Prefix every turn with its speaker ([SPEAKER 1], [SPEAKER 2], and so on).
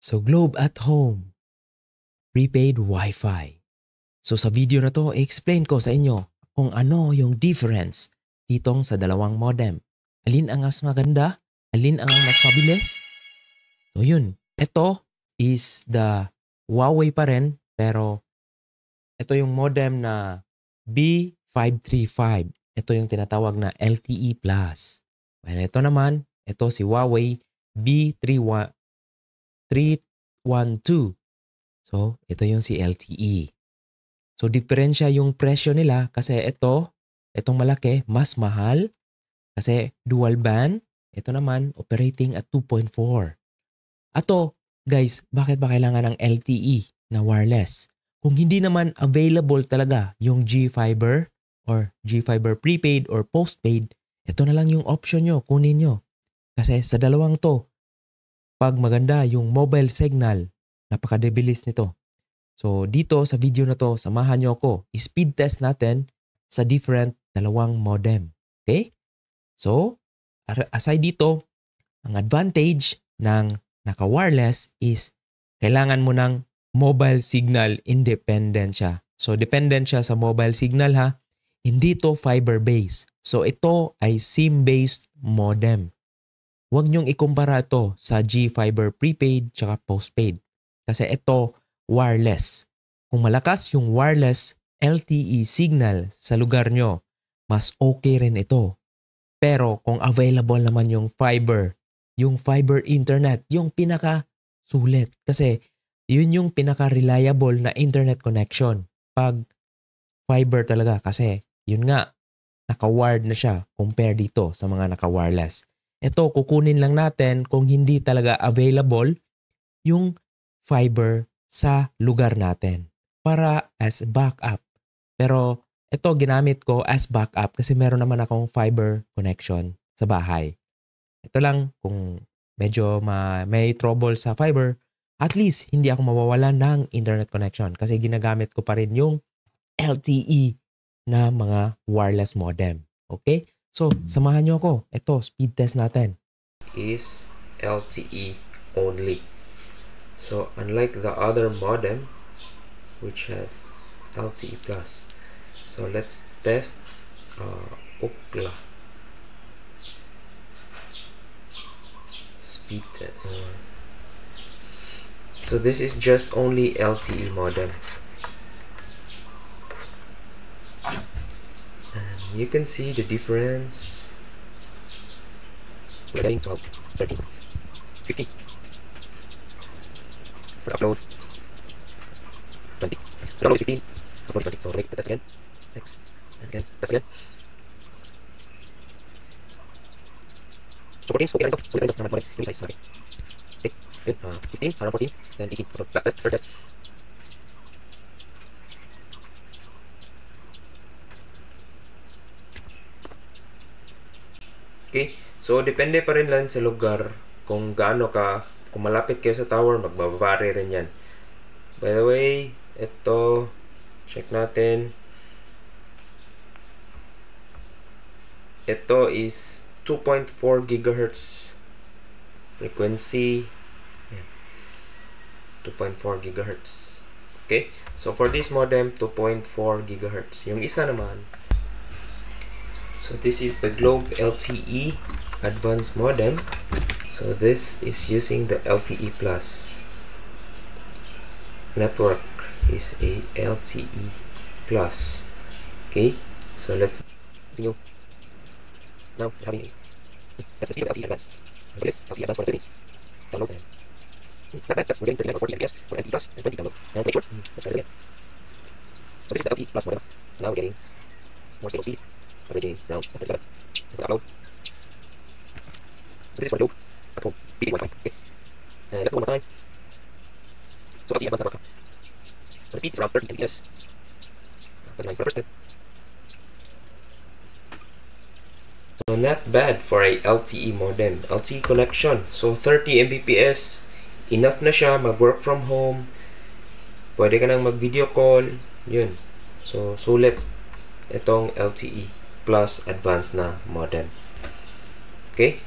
[SPEAKER 1] So Globe at Home, prepaid Wi-Fi. So sa video na to, i-explain ko sa inyo kung ano yung difference ditong sa dalawang modem. Alin ang mas maganda? Alin ang mas mabilis? So yun, ito is the Huawei pa rin, pero ito yung modem na B535. Ito yung tinatawag na LTE+. Well, ito naman, ito si Huawei B312. So, ito yung si LTE. So, diferensya yung presyo nila kasi itong malaki, mas mahal kasi dual band. Ito naman, operating at 2.4. Ato, guys, bakit ba kailangan ng LTE na wireless? Kung hindi naman available talaga yung G-Fiber or G-Fiber prepaid or postpaid, ito na lang yung option nyo, kunin nyo. Kasi sa dalawang to, pag maganda yung mobile signal, napakadebilis nito. So dito sa video na to, samahan nyo ako. I-speed test natin sa different dalawang modem. Okay? So, aside dito, ang advantage ng naka-wireless is kailangan mo ng mobile signal independent siya. So, dependent siya sa mobile signal ha. Hindi to fiber-based. So, ito ay SIM-based modem. Huwag niyong ikumpara ito sa G-Fiber prepaid tsaka postpaid. Kasi ito, wireless. Kung malakas yung wireless LTE signal sa lugar nyo, mas okay rin ito. Pero kung available naman yung fiber internet, yung pinaka-sulit. Kasi yun yung pinaka-reliable na internet connection. Pag fiber talaga kasi yun nga, naka-wired na siya compare dito sa mga naka-wireless. Ito, kukunin lang natin kung hindi talaga available yung fiber sa lugar natin para as backup. Pero ito ginamit ko as backup kasi meron naman akong fiber connection sa bahay. Ito lang kung medyo may trouble sa fiber, at least hindi ako mawawalan ng internet connection kasi ginagamit ko pa rin yung LTE na mga wireless modem. Okay? So, samahan nyo ako. Ito, speed test natin.
[SPEAKER 2] Is LTE only. So, unlike the other modem, which has LTE+. So, let's test Ookla. Speed test. So, this is just only LTE modem. And you can see the difference. We're getting 12, 13, 15. For upload, 20. So download is 15, upload is 20. So make the test again. Next. And again. Test again. So 14, so okay lang ito. So okay lang ito. Naman mo rin. Yung size. Okay. Okay. Good. 15, around 14, then 18. So last test, third test. Okay. So depende pa rin lang sa lugar kung gaano ka, kung malapit kayo sa tower, magbabari rin yan. By the way, ito, check natin. Ito is 2.4 GHz frequency. 2.4 GHz. Okay? So for this modem, 2.4 GHz. Yung isa naman, so this is the Globe LTE Advanced Modem. So this is using the LTE Plus. Network is a LTE Plus. Okay, so let's continue. Now we're having that's the speed of LTE Advanced. For this LTE Advanced for the 30s. Download them. Not bad, that's we're getting 39 or 40 FPS for LTE Plus and 20 download. And make sure, let's try this again. So this is the LTE Plus modem. Now we're getting more stable speed. Averaging around 37. For upload. So this is for the Globe at home. Prepaid Wi-Fi. Okay. And let's go one more time. So LTE Advanced Network. So the speed is around 30 Mbps. 29 for the first step. So not bad for a LTE modem. LTE connection. So 30 Mbps. Enough na siya. Mag-work from home. Pwede ka nang mag-video call. Yun. So sulit itong LTE Plus advanced na modem. Okay?